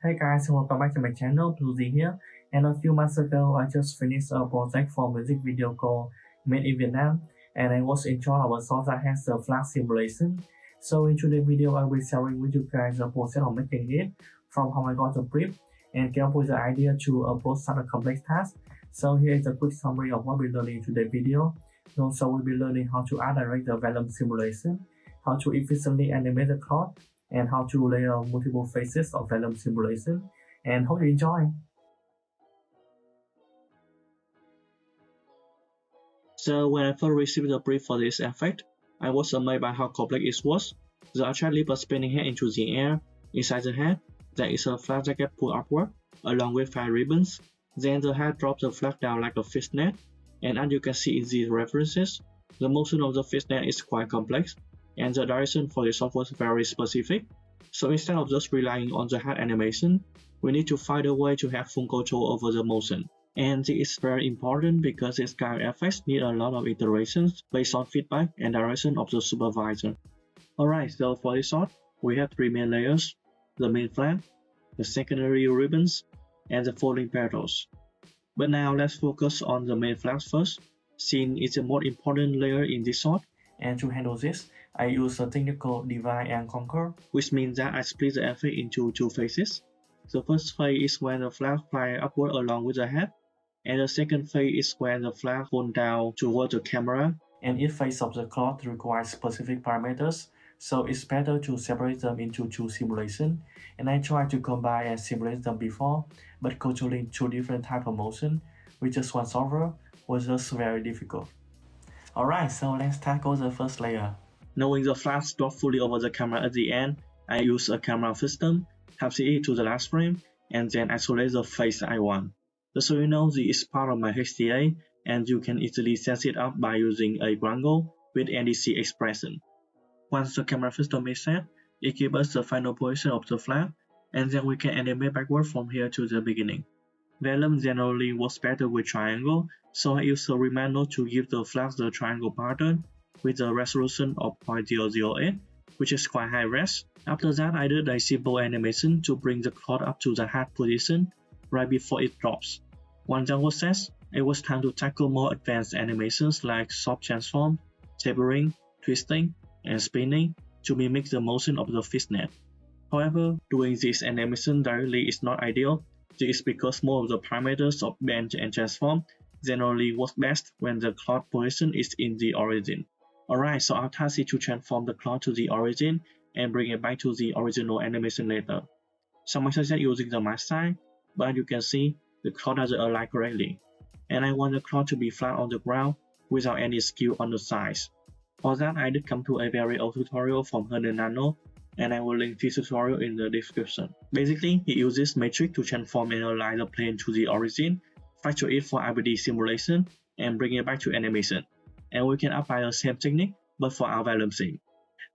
Hey guys, welcome back to my channel, Bluesy here. And a few months ago, I just finished a project for music video called Made in Vietnam, and I was enjoying our source that has the flag simulation. So in today's video, I will be sharing with you guys the process of making it, from how I got the brief, and came up with the idea to approach such a complex task. So here is a quick summary of what we learned in today's video. Also, we'll be learning how to add Directing Vellum simulation, how to efficiently animate the cloud, and how to layer multiple phases of Vellum simulation, and hope you enjoy. So when I first received the brief for this effect, I was amazed by how complex it was. The object lifts a spinning head into the air. Inside the head, there is a flap jacket pulled upward, along with 5 ribbons. Then the head drops the flap down like a fishnet, and as you can see in these references, the motion of the fishnet is quite complex, and the direction for the software is very specific. So instead of just relying on the head animation, we need to find a way to have full control over the motion. And this is very important because this kind of effects need a lot of iterations based on feedback and direction of the supervisor. Alright, so for this shot, we have 3 main layers: the main flap, the secondary ribbons, and the folding petals. But now let's focus on the main flap first, since it's the most important layer in this shot. And to handle this, I use a technical divide and conquer, which means that I split the effect into 2 phases. The first phase is when the flap flies upward along with the head, and the second phase is when the flap folds down toward the camera. And each phase of the cloud requires specific parameters, so it's better to separate them into 2 simulations. And I tried to combine and simulate them before, but controlling 2 different types of motion with just one solver was just very difficult. Alright, so let's tackle the first layer. Knowing the flaps drop fully over the camera at the end, I use a camera system, capture it to the last frame, and then isolate the face I want. Just so you know, this is part of my HDA, and you can easily set it up by using a Grangle with NDC expression. Once the camera system is set, it gives us the final position of the flap, and then we can animate backward from here to the beginning. Vellum generally works better with triangle, so I use a remand node to give the flaps the triangle pattern with a resolution of 0.008, which is quite high res. After that, I did a simple animation to bring the cloud up to the head position right before it drops. Once that was set, it was time to tackle more advanced animations like soft transform, tapering, twisting, and spinning to mimic the motion of the fishnet. However, doing this animation directly is not ideal. This is because most of the parameters of bend and transform generally work best when the cloud position is in the origin. Alright, so our task is to transform the cloud to the origin and bring it back to the original animation later. Some might suggest using the mask sign, but you can see the cloud doesn't align correctly, and I want the cloud to be flat on the ground without any skew on the sides. For that, I did come to a very old tutorial from Houdini Nano, and I will link this tutorial in the description. Basically, it uses matrix to transform and align the plane to the origin, fracture it for IBD simulation, and bring it back to animation. And we can apply the same technique, but for our Vellum scene.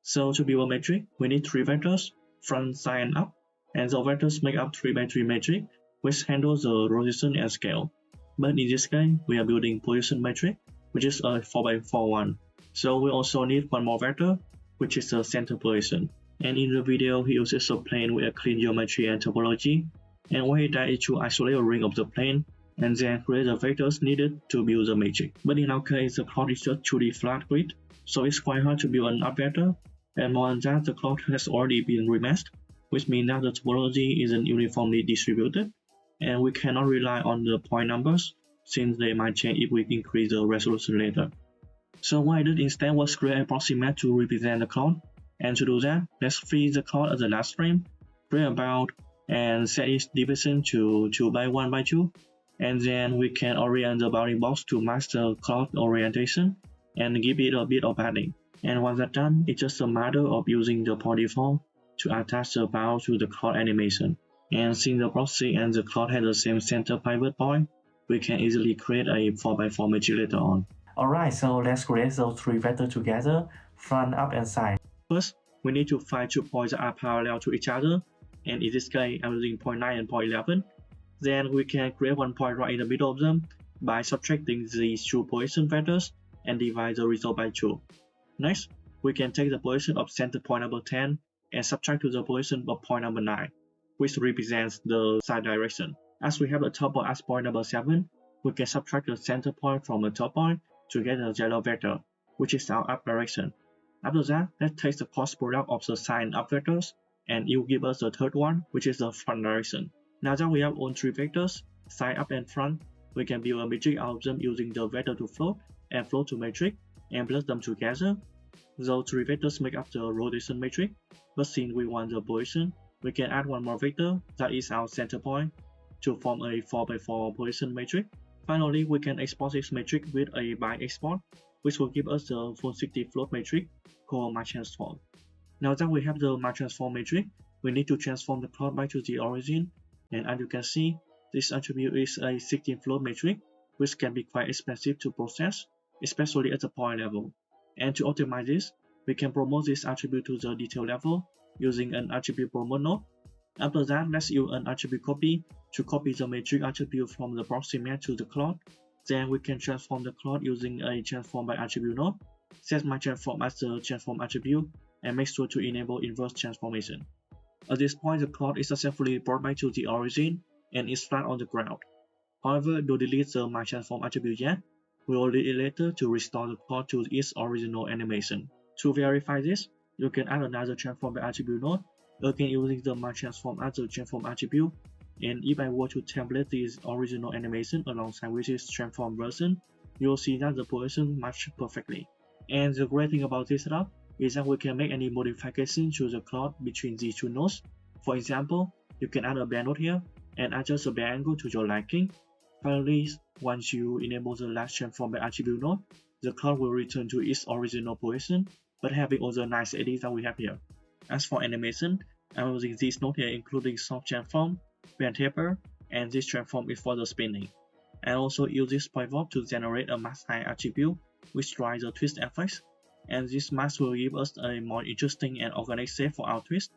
So to build a matrix, we need 3 vectors, front, side, and up, and the vectors make up 3x3 matrix, which handles the rotation and scale. But in this case, we are building position matrix, which is a 4x4 one. So we also need one more vector, which is the center position. And in the video, he uses a plane with a clean geometry and topology, and what he does is to isolate a ring of the plane, and then create the vectors needed to build the matrix. But in our case, the cloud is just 2D flat grid, so it's quite hard to build an up vector, and more than that, the cloud has already been remasked, which means that the topology isn't uniformly distributed, and we cannot rely on the point numbers, since they might change if we increase the resolution later. So what I did instead was create a approximate to represent the cloud, and to do that, let's freeze the cloud at the last frame, create a bound, and set its division to 2x1x2, and then we can orient the bounding box to match the cloud orientation and give it a bit of padding. And once that's done, it's just a matter of using the point default to attach the bound to the cloud animation. And since the proxy and the cloud have the same center pivot point, we can easily create a 4x4 matrix later on. Alright, so let's create those 3 vectors together, front, up, and side. First, we need to find 2 points that are parallel to each other, and in this case, I'm using point 9 and point 11. Then we can create one point right in the middle of them by subtracting these 2 position vectors and divide the result by 2. Next, we can take the position of center point number 10 and subtract to the position of point number 9. which represents the side direction. As we have the top point as point number 7, we can subtract the center point from the top point to get the yellow vector, which is our up direction. After that, let's take the cross product of the side and up vectors, and it will give us the third one, which is the front direction. Now that we have all three vectors, side, up, and front, we can build a matrix out of them using the vector to float and float to matrix and blend them together. Those three vectors make up the rotation matrix, but since we want the position, we can add one more vector, that is our center point, to form a 4x4 position matrix. Finally, we can export this matrix with a by export, which will give us the full 60 float matrix called my transform. Now that we have the my transform matrix, we need to transform the cloud back to the origin, and as you can see, this attribute is a 16 float matrix, which can be quite expensive to process, especially at the point level. And to optimize this, we can promote this attribute to the detail level using an attribute promote node. After that, let's use an attribute copy to copy the matrix attribute from the proximate to the cloud. Then we can transform the cloud using a transform by attribute node. Set my transform as the transform attribute and make sure to enable inverse transformation. At this point, the cloud is successfully brought back to the origin and is flat on the ground. However, don't delete the my transform attribute yet. We will delete it later to restore the cloud to its original animation. To verify this, you can add another transform by attribute node, again using the my transform as the transform attribute. And if I were to template this original animation alongside with its transform version, you'll see that the position matches perfectly. And the great thing about this setup is that we can make any modification to the cloud between these two nodes. For example, you can add a bend node here and adjust the bend angle to your liking. Finally, once you enable the last transform by attribute node, the cloud will return to its original position, but having all the nice edits that we have here. As for animation, I'm using this node here including soft transform, bend taper, and this transform is for the spinning. I also use this point warp to generate a mask height attribute which drives the twist effects, and this mask will give us a more interesting and organic shape for our twist.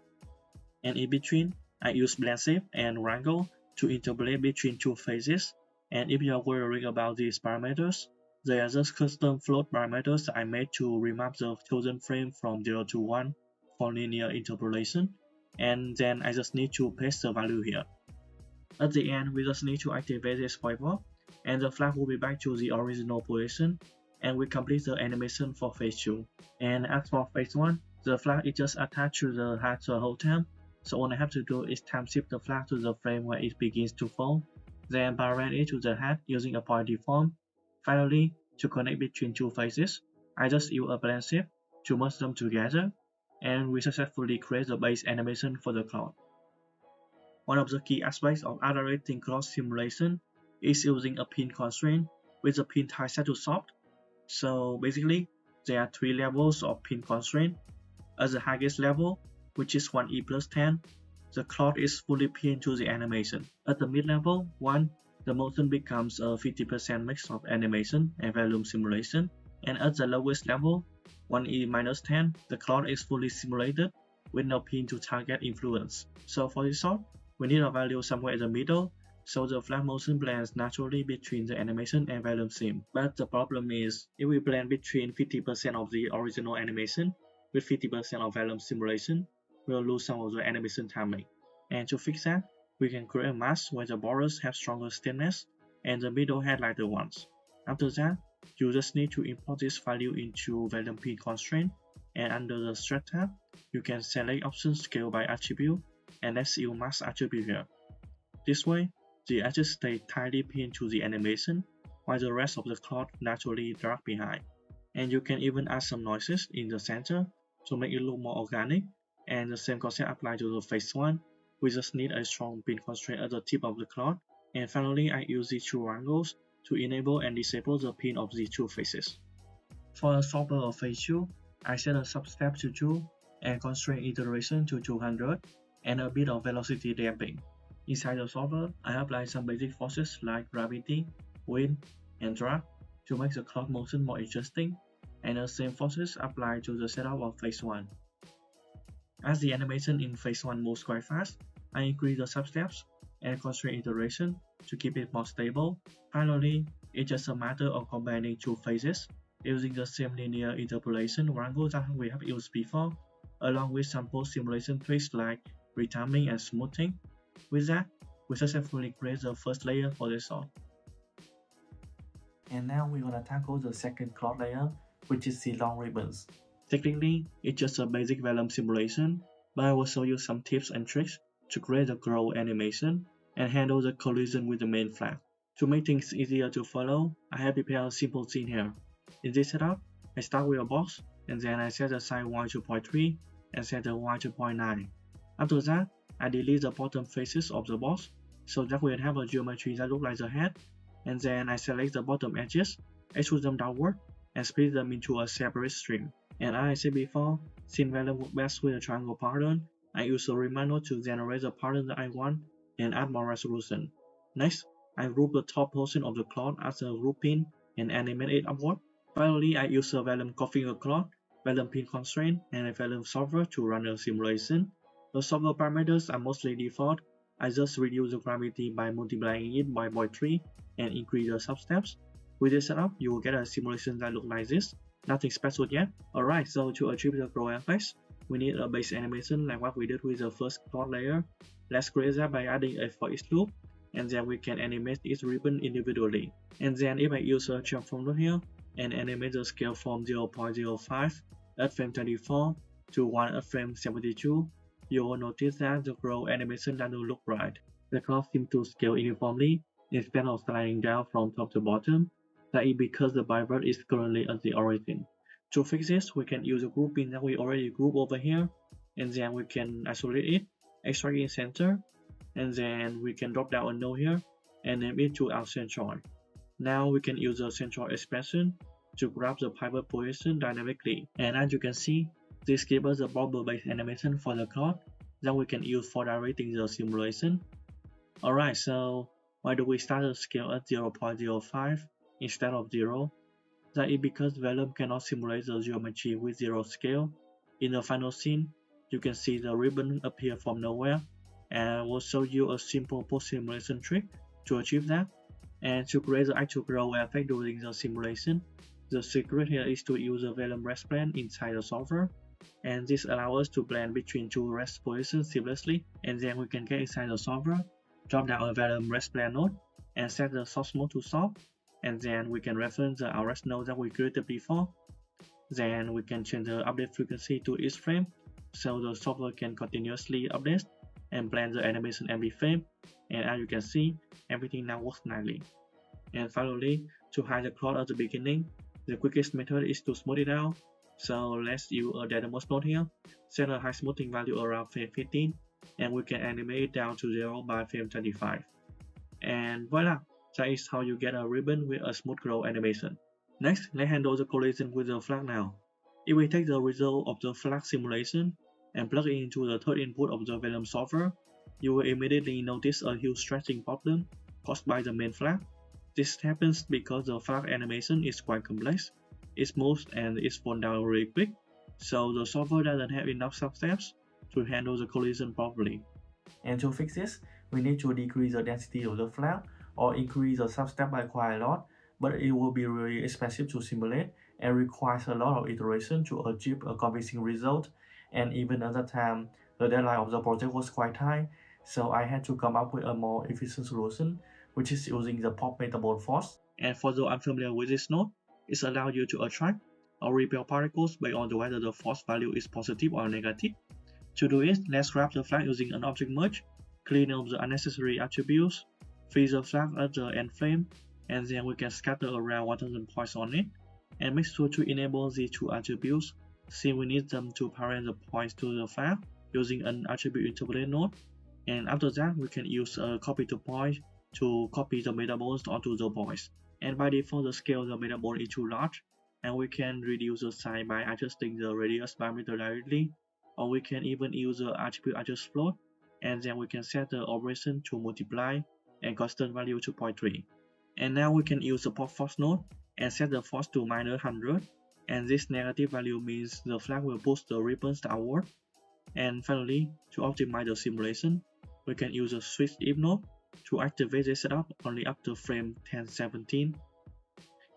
And in between, I use blend shape and wrangle to interpolate between two phases. And if you are worried about these parameters, they are just custom float parameters I made to remap the chosen frame from 0 to 1 for linear interpolation, and then I just need to paste the value here. At the end, we just need to activate this point warp, and the flag will be back to the original position, and we complete the animation for phase 2. And as for phase 1, the flag is just attached to the head the whole time, so all I have to do is time shift the flag to the frame where it begins to fall, then parallel it to the head using a point deform. Finally, to connect between two phases, I just use a blend shape to merge them together, and we successfully create the base animation for the cloud. One of the key aspects of iterating cloud simulation is using a pin constraint with the pin type set to soft. So basically, there are 3 levels of pin constraint. At the highest level, which is 1e plus 10, the cloud is fully pinned to the animation. At the mid level 1, the motion becomes a 50% mix of animation and volume simulation, and at the lowest level, 1e minus 10, the cloud is fully simulated with no pin to target influence. So for this sort, we need a value somewhere in the middle, so the flat motion blends naturally between the animation and volume sim. But the problem is, if we blend between 50% of the original animation with 50% of volume simulation, we'll lose some of the animation timing. And to fix that, we can create a mask where the borders have stronger stiffness and the middle have lighter ones. After that, you just need to import this value into volume pin constraint, and under the Strat tab, you can select option scale by attribute, and let's use mask attribute here. This way, the edges stay tightly pinned to the animation, while the rest of the cloud naturally drag behind. And you can even add some noises in the center to make it look more organic, and the same concept applies to the phase 1. We just need a strong pin constraint at the tip of the cloud, and finally I use these 2 wrangles to enable and disable the pin of these 2 faces. For a solver of phase 2, I set a substep to 2 and constraint iteration to 200 and a bit of velocity damping. Inside the solver, I apply some basic forces like gravity, wind, and drag to make the cloud motion more interesting, and the same forces apply to the setup of phase 1. As the animation in phase 1 moves quite fast, I increase the substeps and constraint iteration to keep it more stable. Finally, it's just a matter of combining 2 phases using the same linear interpolation wrangle that we have used before, along with some post-simulation tricks like retiming and smoothing, With that, we successfully create the first layer for this song. And now we're gonna tackle the second cloth layer, which is the long ribbons. Technically, it's just a basic Vellum simulation, but I will show you some tips and tricks to create the grow animation and handle the collision with the main flag. To make things easier to follow, I have prepared a simple scene here. In this setup, I start with a box, and then I set the size y 2.3 and set the y 2.9. After that, I delete the bottom faces of the box, so that we'll have a geometry that looks like the head, and then I select the bottom edges, extrude them downward, and split them into a separate stream. And as I said before, since Vellum works best with a triangle pattern, I use a reman node to generate the pattern that I want and add more resolution. Next, I group the top portion of the cloth as a group pin and animate it upward. Finally, I use a Vellum configure cloth, Vellum pin constraint, and a Vellum solver to run a simulation. The solver parameters are mostly default. I just reduce the gravity by multiplying it by 0.3 and increase the substeps. With this setup, you will get a simulation that looks like this. Nothing special yet. Alright, so to achieve the grow effects, we need a base animation like what we did with the first cloth layer. Let's create that by adding a for each loop, and then we can animate each ribbon individually. And then if I use a transform node here and animate the scale from 0.05 at frame 24 to 1 at frame 72, you will notice that the grow animation doesn't look right. The cloth seems to scale uniformly instead of sliding down from top to bottom. That is because the bivert is currently at the origin. To fix this, we can use a grouping that we already group over here, and then we can isolate it, extract it in center, and then we can drop down a node here and name it to our centroid. Now we can use the centroid expression to grab the pivot position dynamically, and as you can see, this gives us a bubble-based animation for the cloth that we can use for directing the simulation. Alright, so why do we start the scale at 0.05 instead of 0? That is because Vellum cannot simulate the geometry with 0 scale. In the final scene, you can see the ribbon appear from nowhere, and I will show you a simple post-simulation trick to achieve that. And to create the actual grow effect during the simulation, the secret here is to use a Vellum rest blend inside the solver, and this allows us to blend between two rest positions seamlessly, and then we can get inside the solver, drop down a Vellum rest blend node, and set the source mode to soft, and then we can reference the RS node that we created before. Then we can change the update frequency to each frame, so the software can continuously update and blend the animation every frame, and as you can see, everything now works nicely. And finally, to hide the cloth at the beginning, the quickest method is to smooth it out. So let's use a data mode node here, set a high smoothing value around frame 15, and we can animate it down to 0 by frame 25. And voila! That is how you get a ribbon with a smooth grow animation. Next, let's handle the collision with the flag now. If we take the result of the flag simulation and plug it into the third input of the Vellum solver, you will immediately notice a huge stretching problem caused by the main flag. This happens because the flag animation is quite complex, it's moves and it's falls down really quick, so the solver doesn't have enough substeps to handle the collision properly. And to fix this, we need to decrease the density of the flag or increase the substep by quite a lot, but it will be really expensive to simulate and requires a lot of iteration to achieve a convincing result. And even at that time, the deadline of the project was quite high, so I had to come up with a more efficient solution, which is using the pop metabolic force. And for those unfamiliar with this node, it allows you to attract or repel particles based on whether the force value is positive or negative. To do it, let's grab the flag using an object merge, clean up the unnecessary attributes, freeze the flag at the end frame, and then we can scatter around 1000 points on it, and make sure to enable these two attributes, since we need them to parent the points to the flag using an attribute interpolate node. And after that, we can use a copy to point to copy the metabones onto the points. And by default, the scale of the metabone is too large, and we can reduce the size by adjusting the radius parameter directly, or we can even use the attribute adjust float, and then we can set the operation to multiply and constant value to 0.3. And now we can use the pop force node and set the force to -100, and this negative value means the flag will push the ribbons downward. And finally, to optimize the simulation, we can use a switch if node to activate this setup only up to frame 1017.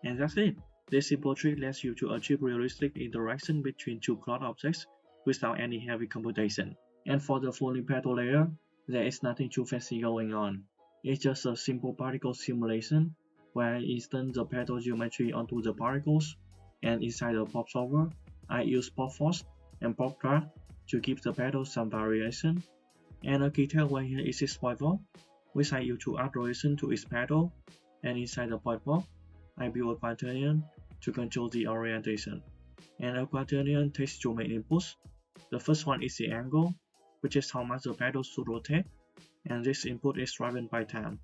And that's it. This simple trick lets you to achieve realistic interaction between two cloth objects without any heavy computation. And for the floating petal layer, There is nothing too fancy going on. It's just a simple particle simulation where I instance the petal geometry onto the particles, and inside the pop solver, I use pop force and pop drag to give the petal some variation. And a key tailwind here is its point pop, which I use to add rotation to its petal, and inside the point pop, I build a quaternion to control the orientation. And a quaternion takes two main inputs. The first one is the angle, which is how much the petal should rotate, and this input is driven by time.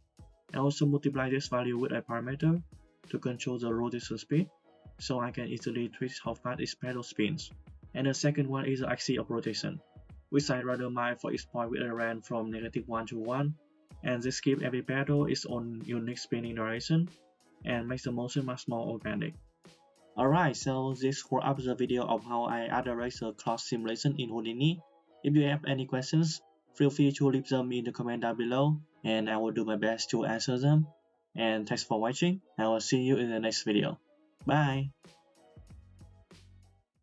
I also multiply this value with a parameter to control the rotation speed, so I can easily twist how fast its petal spins. And the second one is the axis of rotation, which I randomize for each point with a range from -1 to 1, and this gives every petal its own unique spinning direction and makes the motion much more organic. Alright, so this wraps up the video of how I address the clock simulation in Houdini. If you have any questions, feel free to leave them in the comment down below, and I will do my best to answer them. And thanks for watching. I will see you in the next video. Bye!